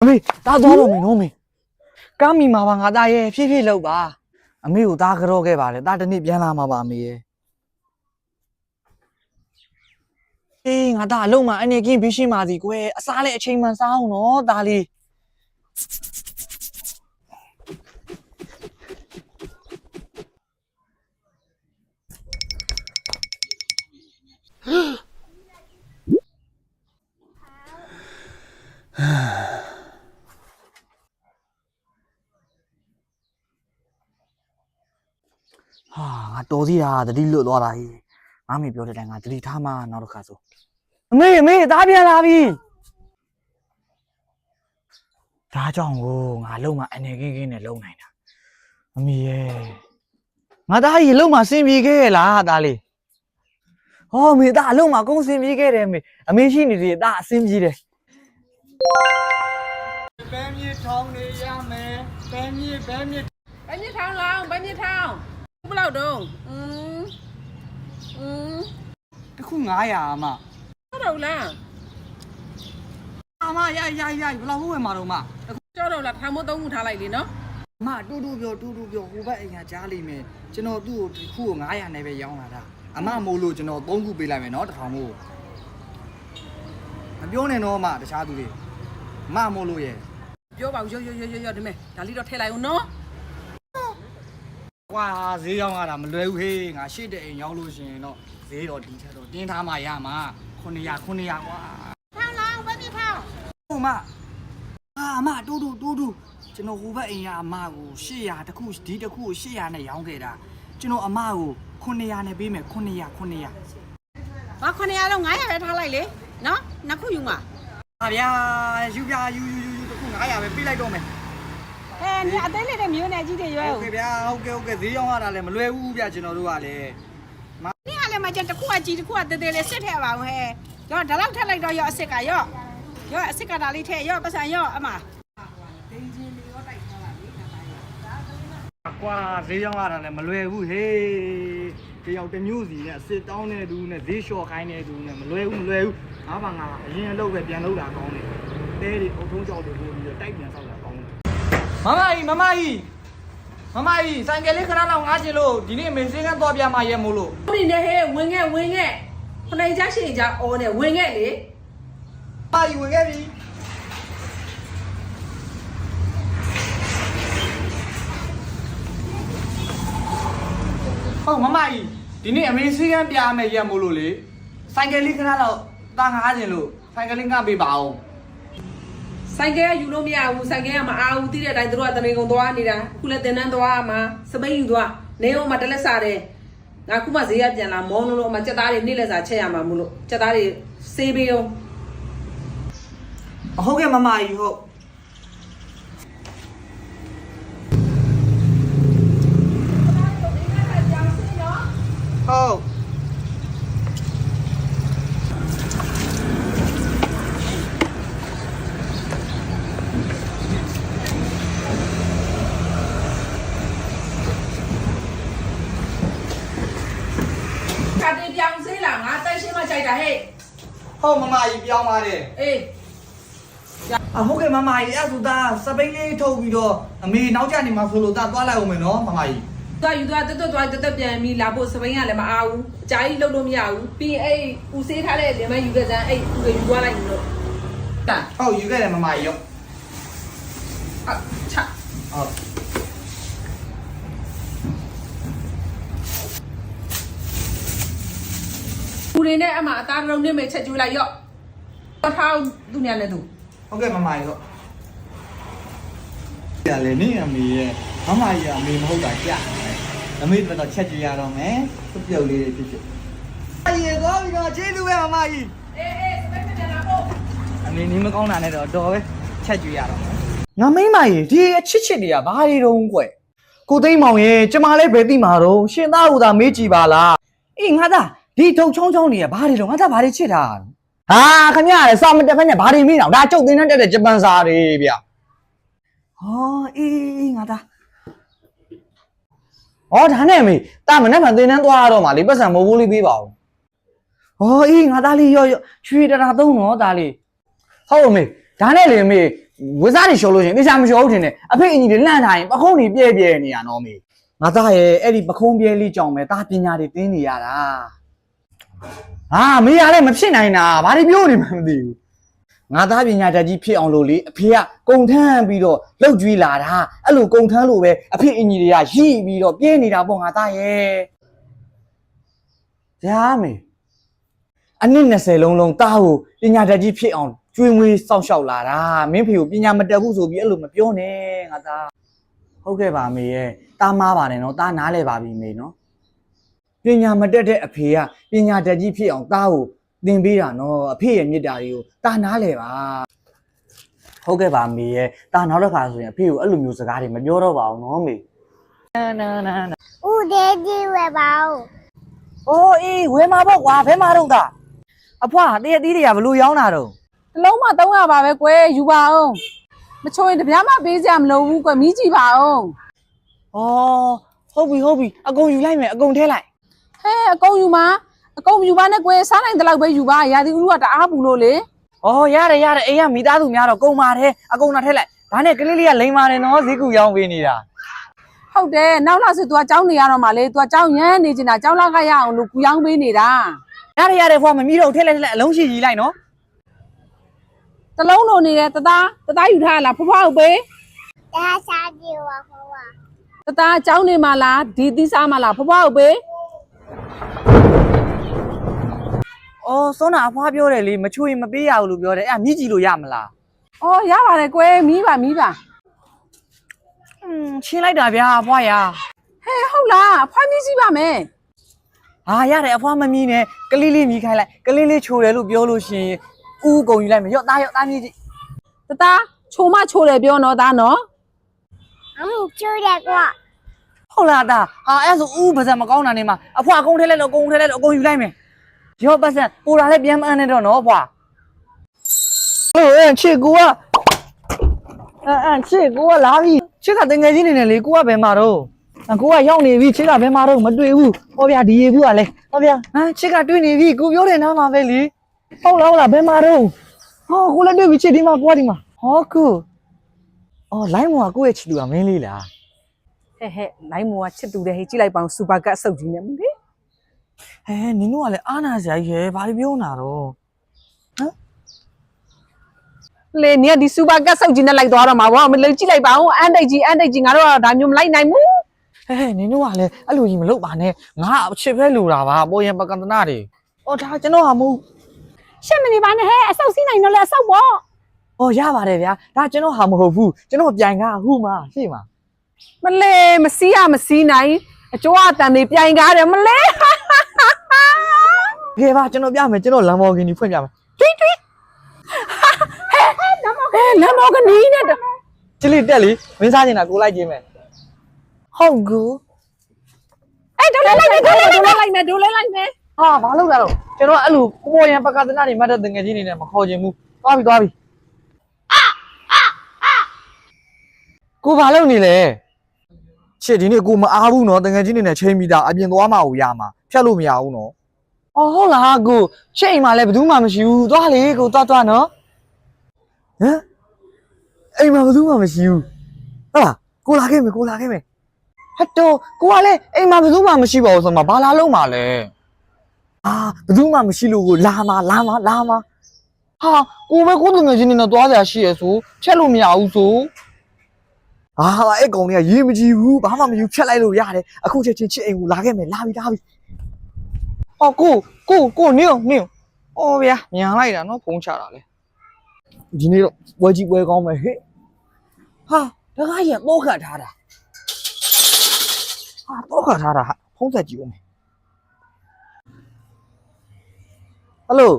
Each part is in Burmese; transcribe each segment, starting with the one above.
အမေတားသွားတော့မယ်နော်မေကမ်းမီမှာပါငါသားရဲ့ဖြည်းဖြည်းလောက်ပါအမေကိုသားကြောခဲ့ပါလေသားတစ်နေ့ပြန်လာမှာပါအမေရဲ့အေးငါသားအလုံးမှာအနေကင်းဘေးရှင်းပါစီကွယ်အစားလည်းအချိန်မှန်စားအောင်နော်သားလေးဟာငါတော်စီတာတတိလွတ်သွားတာကြီးငါမေပြောတဲ့တိုင်ငါတတိထားမှနောက်တစ်ခါဆိုအမေသားပြန်လာပြီဒါကြောင့်ကိုငါလုံးမအနေကင်းကင်းနဲ့လုံးနိုင်တာအမေရဲ့ငါသားကြီးလုံးမဆင်ပြေခဲ့ရဲ့လားသားလေးဟောမေသားအလုံးမကုန်းဆင်ပြေခဲ့တယ်မေအမေရှိနေသေးသားအဆင်ပြေတယ်ဘဲမြေထောင်းနေရမယ်ဘဲမြေထောင်းလောင်းဘဲမြေထောင်းဘယ်လောက်တုံးတခု900အမဟုတ်တော့လားအမရဘယ်လောက်ဟုတ်ဝယ်မှာတော့မကြောက်တော့လားထောင်မိုး3ခုထားလိုက်လေနော်အမတူတူပြောဟိုဘက်အိမ်ကကြားလိမ့်မယ်ကျွန်တော်သူ့ကိုဒီခုကို900နဲ့ပဲရောင်းလာတာအမမို့လို့ကျွန်တော်3ခုပေးလိုက်မယ်နော်တစ်ထောင်မို့မပြောနဲ့တော့အမတခြားသူတွေအမမို့လို့ရဲ့ပြောပါဦးရောဒီမဲ့ဒါလေးတော့ထည့်လိုက်အောင်နော်ကွာဈေးရောက်ရတာမလွယ်ဘူးဟေးငါရှေ့တဲ့အိမ်ရောက်လို့ရှင်တော့ဈေးတော့ဒီထက်တော့တင်းထားမှရမှာ900ကွာထောင်းလောင်းဘယ်မြေထောင်းဟိုမအမတူကျွန်တော်ဟိုဘက်အိမ်ကအမကို800တခုဒီတခုကို800နဲ့ရောင်းခဲ့တာကျွန်တော်အမကို900နဲ့ပေးမယ်900ဘာ900တော့900ပဲထားလိုက်လေနော်နှစ်ခုယူမှာဟာဗျာယူတခု900ပဲပေးလိုက်တော့မယ်နေအသေးလေးတဲ့မျိုးနဲ့ကြီးတွေရွယ်ဟုတ်ကဲ့ဗျာဟုတ်ကဲ့ဈေးရောင်းရတာလည်းမလွယ်ဘူးဗျာကျွန်တော်တို့ကလည်းนี่ကလည်းမကျတစ်ခုကကြီးတစ်ခုကတဲတဲလေးစစ်ထည့်ပါဦးဟဲ့ရောဒါလောက်ထည့်လိုက်တော့ရောအစ်စ်ကရောအစ်စ်ကဒါလေးထည့်ရောပတ်စံရောအမဒင်းချင်းလေးရောတိုက်ထားတာလေကွာဈေးရောင်းရတာလည်းမလွယ်ဘူးဟေးတယောက်တစ်မျိုးစီနဲ့စစ်တောင်းတဲ့သူနဲ့ဈေးလျှော့ခိုင်းတဲ့သူနဲ့မလွယ်ဘူးငါးပါငါအရင်အလုပ်ပဲပြန်လုပ်တာကောင်းတယ်တဲတွေအုပ်ထုံးကြောက်တွေပို့ပြီးတော့တိုက်ပြန်ဆောက်တာကောင်းတယ်မမကြီးဆိုင်ကလေးခဏလောက်ငားချင်လို့ဒီနေ့မေစင်းကသွားပြမှာရဲမို့လို့ဟုတ်နေဟဲ့ဝင်ခဲ့ခဏကြရှိကြအော်နဲ့ဝင်ခဲ့လေပါကြီးဝင်ခဲ့ပြီဟုတ်မမကြီးဒီနေ့အမေစင်းကပြမယ်ရဲမို့လို့လေဆိုင်ကလေးခဏလောက်တာငားချင်လို့ဆိုင်ကလေးငါပေးပါအောင်ဆိုင်ကယူလို့မရဘူးဆိုင်ကမအားဘူးတိတဲ့အတိုင်းတို့ကတနေကုန်သွားနေတာအခုလည်းတင်တန်းသွားမှာစပိန်ယူသွားနေအောင်မတလက်စားတယ်ငါခုမှဈေးရပြန်လာမောင်းလို့အမစက်သားတွေနေ့လက်စားချက်ရမှာမို့လို့စက်သားတွေစေးပေးအောင်ဟုတ်ကဲ့မမကြီးဟုတ်ပြောင်းစေးလာငါတိုက်ရှင်းမကြိုက်တာဟဲ့ဟုတ်မမကြီးပြောင်းပါတယ်အေးဟုတ်ကဲ့မမကြီးအဲ့ဆိုသားစပိန်လေးထုတ်ပြီးတော့အမေနောက်ကျနေမှာဆိုလို့သားသွားလိုက်အောင်မယ်နော်မမကြီးသွားယူသွားတက်ပြန်ပြီးလာဖို့စပိန်ကလည်းမအားဘူးအကြာကြီးလှုပ်လို့မရဘူးပြီးအဲ့ဦးစေးထားတဲ့လင်မယူခဲ့စမ်းအဲ့ဦးကိုယူသွားလိုက်လို့ဟုတ်ယူခဲ့တယ်မမကြီးရောချဟုတ်ဦးရင်းနဲ့အမအသားလုံးနဲ့မဲ့ချက်ကျွေးလိုက်ရော့ထောင်းသူညာနဲ့သူဟုတ်ကဲ့မမကြီးဟုတ်ရလေနေအမေရဲ့မမကြီးကအမေမဟုတ်တာကြာအမေတော့ချက်ကျွေးရတော့မယ်ပြုတ်လေးတွေဖြစ်အရေသွားပြီတော့ကျေးဇူးပဲမမကြီးအေးစပက်ပြန်လာဖို့အမေနီးမကောင်းတာနဲ့တော့တော်ပဲချက်ကျွေးရတော့ငါမိမကြီးဒီအချစ်တွေကဘာတွေတုံးကွကိုသိမ်းမောင်ရဲ့ကျမလည်းပဲသိမှာတော့ရှင်သားဟူသာမေးကြည့်ပါလားအေးငါသားဒီထုံချောင်းတွေကဘာတွေတော့ငါသားဘာတွေချစ်တာဟာခင်ဗျားလည်းစာမတက်ဖက်နဲ့ဘာတွေမိတော့ဒါကျုပ်သင်းတက်တဲ့ဂျပန်စာတွေဗျဟောအေးငါသားဒါနဲ့မေတာမနဲ့မှသင်းတန်းသွားတော့မှလေပတ်စံမိုးဘိုးလေးပေးပါဦးဟောအေးငါသားလေးရောရွှေတရာသုံးတော့သားလေးဟုတ်မေဒါနဲ့လေမေ ဝစားတွေရှော်လို့ရှင်တေချာမရှော်ဘူးထင်တယ်အဖေအညီတွေလှန့်ထားရင်ပခုံးတွေပြဲနေရနော်မေငါသားရဲ့အဲ့ဒီပခုံးပြဲလေးကြောင့်ပဲသားပညာတွေတင်းနေရတာဟာမေရလည်းမဖြစ်နိုင်တာဘာတွေပြောနေမှမသိဘူးငါသားပညာတတ်ကြီးဖြစ်အောင်လို့လေအဖေကကုံထမ်းပြီးတော့လှုပ်ကြွေးလာတာအဲ့လိုကုံထမ်းလို့ပဲအဖေအညီတွေကရိပြီးတော့ပြဲနေတာပေါ့ငါသားရဲ့ဗျာမေအနည်း20လုံးတားကိုပညာတတ်ကြီးဖြစ်အောင်ကျွေးမွေးစောင့်ရှောက်လာတာမင်းဖေကိုပညာမတတ်ဘူးဆိုပြီးအဲ့လိုမပြောနဲ့ငါသားဟုတ်ကဲ့ပါမေရဲ့တားမားပါတယ်နော်တားနားလဲပါပြီမေနော်ပညာမတတ်တဲ့အဖေကပညာတတ်ကြီးဖြစ်အောင်တားကိုသင်ပေးတာနော်အဖေရဲ့မြစ်တာတွေကိုတားနားလဲပါဟုတ်ကဲ့ပါမေရဲ့တားနောက်တစ်ခါဆိုရင်အဖေကိုအဲ့လိုမျိုးစကားတွေမပြောတော့ပါဘူးနော်မေနာဦးဒေကြီးဝယ်ပါဦးအိုးအေးဝယ်မှာပေါ့ကွာဘယ်မှာတော့တာအဖွားတည့်ရသီးတွေကဘလို့ရောင်းတာတော့ တစ်လုံးမှ300ပါပဲကွယ်ယူပါအောင်မချိုးရင်တပြားမှပေးစရာမလိုဘူးကွယ်မီးကြည့်ပါအောင်ဩဟုတ်ပြီအကုန်ယူလိုက်မယ်အကုန်ထဲလိုက်ဟဲအကုန်ယူပါနဲ့ကွယ်စားနိုင်တဲ့လောက်ပဲယူပါရာသီဥတုကတအားပူလို့လေဩရတယ်အိမ်ကမိသားစုများတော့ကုန်ပါတယ်အကုန်တော့ထဲလိုက်ဒါနဲ့ကလေးလေးကလိန်ပါတယ်နော်ဈေးကူရောင်းပေးနေတာဟုတ်တယ်နောက်လာဆို तू ကကြောင်းနေရတော့မှလေ तू ကကြောင်းရမ်းနေချင်တာကြောင်းလာခရအောင်လို့ကူရောင်းပေးနေတာရတယ်ဖွာမမီးတော့ထဲလိုက်အလုံးရှိကြီးလိုက်နော်တလုံးလိုနေတယ်တသားယူထားလားဖွားဖွားဟုတ်ပေးဒါစားကြည့်ပါဖွားဖွားတသားကြောင်းနေမှလားဒီသီးစားမှလားဖွားဖွားဟုတ်ပေးအော်စောနာအဖွားပြောတယ်လေမချိုးရင်မပေးရဘူးလို့ပြောတယ်အဲ့မြည်ကြည့်လို့ရမလားအော်ရပါတယ်ကွယ်မီးပါချင်းလိုက်တာဗျာအဖွားရဟဲဟုတ်လားအဖွားမြည်ကြည့်ပါမယ်ဟာရတယ်အဖွားမမီးနဲ့ကလေးလေးမြည်ခိုင်းလိုက်ကလေးလေးချိုတယ်လို့ပြောလို့ရှိရင်ဦးကုန်ယူလိုက်မယ်ရော့သားမြည်ကြည့်တသားချိုမချိုတယ်ပြောနော်သားနော်အမှုချိုးတယ်ကွာဟုတ်လားသားဟာအဲ့ဆိုဦးပါစံမကောင်းတာနေမှာအဖွားအကုန်ထဲလိုက်လို့အကုန်ယူလိုက်မယ်ရော့ပါစံပူလာလည်းပြန်မအမ်းနဲ့တော့နော်အဖွားချစ်ကူကချစ်ကူကလာပြီချစ်ကတငယ်ချင်းနေလေကိုကဘယ်မှာတော့ကိုကရောက်နေပြီချစ်ကဘယ်မှာတော့မတွေ့ဘူးဟောဗျာဒီရေဘူးကလည်းဟောဗျာချစ်ကတွေ့နေပြီကိုပြောတယ်နားမှာပဲလေဟုတ်လားဘယ်မှာတော့ဟောကိုလည်းတွေ့ပြီချစ်ဒီမှာကိုကဒီမှာဟောကူအော်လိုင်းမောကကိုရဲ့ချစ်သူကမင်းလေးလားဟဲ့လိုင်းမောကချစ်သူတဲ့ဟေးကြည့်လိုက်ပါအောင်စူပါကတ်အဆုပ်ကြီးနဲ့မင်းလေနင်တို့ကလည်းအားနာစရာကြီးရယ်ဘာလို့ပြောနေတာတော့လေနေဒီစူပါကတ်ဆုပ်ကြီးနဲ့လိုက်သွားတော့မှာဗောမလို့ကြည့်လိုက်ပါအောင်အန်တိတ်ကြီးငါတို့ကဒါမျိုးမလိုက်နိုင်ဘူးနင်တို့ကလည်းအဲ့လိုကြီးမလုပ်ပါနဲ့ငါအချစ်ပဲလိုတာပါပေါ်ရင်ပကံတနာတွေအော်ဒါကျွန်တော်ဟာမဟုတ်ရှက်မနေပါနဲ့ဟဲ့အဆုပ်စီးနိုင်တော့လဲအဆုပ်ပေါ့အော်ရပါတယ်ဗျာဒါကျွန်တော်ဟာမဟုတ်ဘူးကျွန်တော်ပြိုင်ကားဟုမှာရှေ့မှာမလဲမစီးနိုင်အကျော်အတန်တွေပြိုင်ကားတယ်မလဲကဲပါကျွန်တော်ပြမယ်ကျွန်တော်လမ်ဘော်ဂီနီဖွင့်ပြမယ်တွင်းဟဲ့လမ်ဘော်ဂီနီနဲ့ချစ်လေးတက်လေမင်းစားနေတာကိုလိုက်ခြင်းမယ်ဟုတ်ကူဒိုးလဲလိုက်မယ်ဟာဘာလုပ်တာတော့ကျွန်တော်အဲ့လိုပေါ်ရန်ပကသနာတွေမှတ်တဲ့တငယ်ချင်းတွေနဲ့မခေါ်ချင်ဘူးသွားပြီကိုဘာလုပ်နေလဲချစ်ဒီနေ့ကိုမအားဘူးနော်တငယ်ချင်းတွေနဲ့ချိန်ပြီးတာအပြင်သွားမှကိုရမှာဖြတ်လို့မရဘူးနော်အော်ဟုတ်လားကိုချိန်မှလည်းဘယ်သူမှမရှိဘူးသွားလေကိုသွားနော်အိမ်မှာဘယ်သူမှမရှိဘူးဟုတ်လားကိုလာခဲ့မယ်ဟတ်တော့ကိုကလည်းအိမ်မှာဘယ်သူမှမရှိပါဘူးဆိုမှဘာလာလုံးမှာလဲဘယ်သူမှမရှိလို့ကိုလာမှာဟာကိုပဲကိုတငယ်ချင်းနေတော့သွားစရာရှိရဆိုချက်လို့မရဘူးဆိုအဲ့ကောင်တွေကရေးမကြည့်ဘူးဘာမှမယူဖြတ်လိုက်လို့ရတယ်အခုချက်ချင်းချစ်အိမ်ကိုလာခဲ့မယ်လာပြီအော်ကိုနင်းအော်ဗျာမြန်လိုက်တာနော်ဖုန်းချတာလေဒီနေ့တော့ပွဲကြီးပွဲကောင်းမယ်ဟဲ့ဟာတကားကြီးတော့ခတ်ထားတာတော့ခတ်ထားတာဟာဖုန်းဆက်ကြည့်ဦးမယ်ဟယ်လို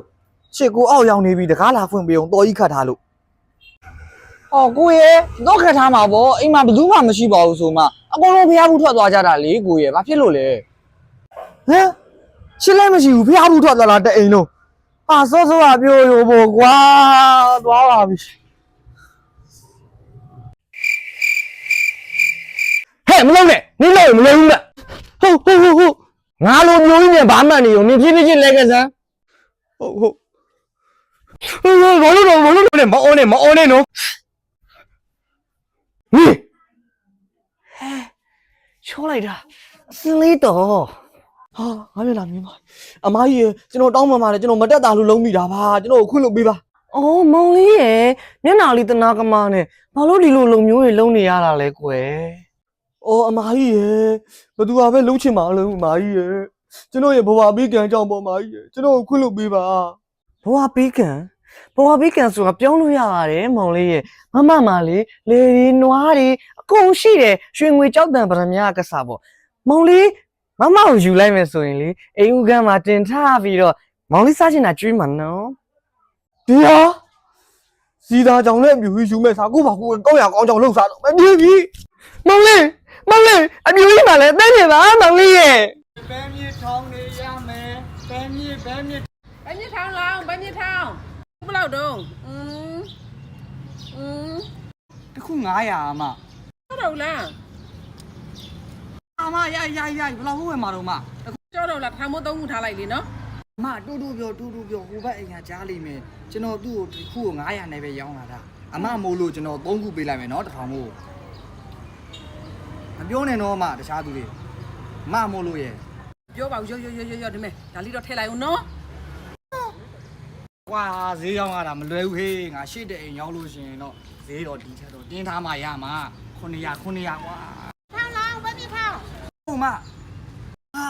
ချစ်ကိုအောက်ရောက်နေပြီတကားလာဖွင့်ပေးအောင်တော်ကြီးခတ်ထားလို့အော်ကိုရဲ့တော့ခတ်ထားမှာပေါ့အိမ်မှာဘယ်သူမှမရှိပါဘူးဆိုမှအကုန်လုံးဖျားဘူးထွက်သွားကြတာလေကိုရဲ့ဘာဖြစ်လို့လဲချစ်လည်းမရှိဘူးဖျားဘူးထွက်သွားလားတအိမ်လုံးစောကပြောရောပေါ့ကွာသွားပါပြီဟဲ့မလုံးနဲ့နင်းလို့မလုံးဘူးလားဟုတ်ငါလိုမျိုးကြီးနဲ့ဘာမှန်နေရောနင်ဖြည်းဖြည်းချင်းလဲခဲ့စမ်းဟုတ်ဘာလို့လဲမအော်နဲ့နော် ချောလိုက်တာအစင်းလေးတော့ဟာငါမျက်နှာမြင်ပါအမကြီးရေကျွန်တော်တောင်းပန်ပါတယ်ကျွန်တော်မတက်တာလို့လုံးမိတာပါကျွန်တော်ကိုခွင့်လို့ပေးပါအော်မောင်လေးရေမျက်နှာလေးတနာကမနဲ့ဘာလို့ဒီလိုလုံမျိုးတွေလုံးနေရတာလဲကွယ်အော်အမကြီးရေဘသူကပဲလုံးချင်ပါလို့အမကြီးရေကျွန်တော်ရဲ့ဘဝပေးကံကြောင့်ပေါ့အမကြီးရေကျွန်တော်ကိုခွင့်လို့ပေးပါဘဝပေးကံဆိုတာပြောင်းလို့ရပါတယ်မောင်လေးရေမမလေးလေတွေနွားတွေအကုန်ရှိတယ်ရွှေငွေကြောက်တံပရမကစားပေါ့မောင်လေးမမကိုယူလိုက်မယ်ဆိုရင်လေအိမ်ဦးကမ်းမှာတင်ထားပြီးတော့မောင်လေးစားချင်တာကျွေးမှာနော်ဒီဟာစီသားကြောင့်လည်းအမျိုးကြီးယူမဲ့စားကိုပါကိုကောင်းရကောင်းကြောင်လှုပ်စားတော့မမြင်ပြီမောင်လေးအမျိုးကြီးမှလည်းတန်းနေပါမောင်လေးရဲ့ဘဲမြေထောင်းနေရမယ်ဘဲမြေထောင်းလောင်းဘယ်မြေထောင်းဘယ်လောက်တုံးတခု900အမဟုတ်တော့လားအမရဘယ်လောက်ဟုတ်ဝယ်မှာတော့မကြောတော့လားထားမိုး3ခုထားလိုက်လေနော်အမတူတူပြောဟိုဘက်အိမ်ကကြားလိမ့်မယ်ကျွန်တော်သူ့ကိုဒီခုကို900နဲ့ပဲရောင်းလာတာအမမို့လို့ကျွန်တော်3ခုပေးလိုက်မယ်နော်တစ်ထောင်မို့မပြောနဲ့တော့အမတခြားသူတွေအမမို့လို့ရဲ့ပြောပါဦးရောဒီမဲ့ဒါလေးတော့ထည့်လိုက်အောင်နော်ကွာဈေးရောက်ရတာမလွယ်ဘူးဟေးငါရှေ့တဲ့အိမ်ရောက်လို့ရှင်တော့ဈေးတော့ဒီထက်တော့တင်းထားမှရမှာ900ကွာထောင်းလောင်းဘယ်မြေထောင်းဟိုမ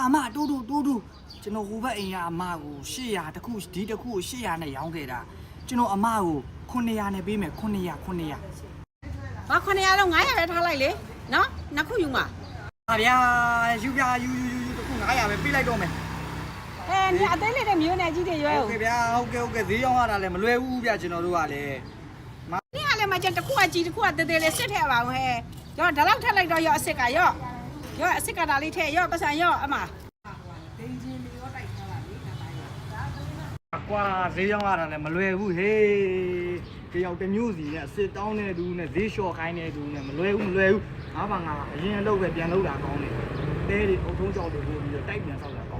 အမတူကျွန်တော်ဟိုဘက်အိမ်ကအမကို800တခုဒီတခုကို800နဲ့ရောင်းခဲ့တာကျွန်တော်အမကို900နဲ့ပေးမယ်900ဘာ900လုံး900ပဲထားလိုက်လေနော်နှစ်ခုယူမှာဟာဗျာယူတခု900ပဲပေးလိုက်တော့မယ်နေအသေးလေးတဲ့မျိုးနဲ့ကြီးတွေရွယ်ဟုတ်ကဲ့ဗျာဟုတ်ကဲ့ဈေးရောင်းရတာလည်းမလွယ်ဘူးဗျာကျွန်တော်တို့ကလည်းนี่อะไรมาจะตะคุ่จีตะคุ่เตๆเลยစစ်ထဲပါဦးဟဲ့ရောဒါလောက်ထက်လိုက်တော့ရောအစ်စ်ကရောအစ်စ်ကဒါလေးထဲရောပတ်စံရောအမဒိန်ချင်းလေးရောတိုက်ထားတာလေကွာဈေးရောင်းရတာလည်းမလွယ်ဘူးဟေးတယောက်တစ်မျိုးစီနဲ့စစ်တောင်းတဲ့သူနဲ့ဈေးလျှော့ခိုင်းတဲ့သူနဲ့မလွယ်ဘူးငါးပါငါအရင်အလုပ်ပဲပြန်လုပ်တာကောင်းတယ်တဲတွေအုပ်ထုံးကြောက်တွေပို့ပြီးတော့တိုက်ပြန်ဆောက်တာကောင်း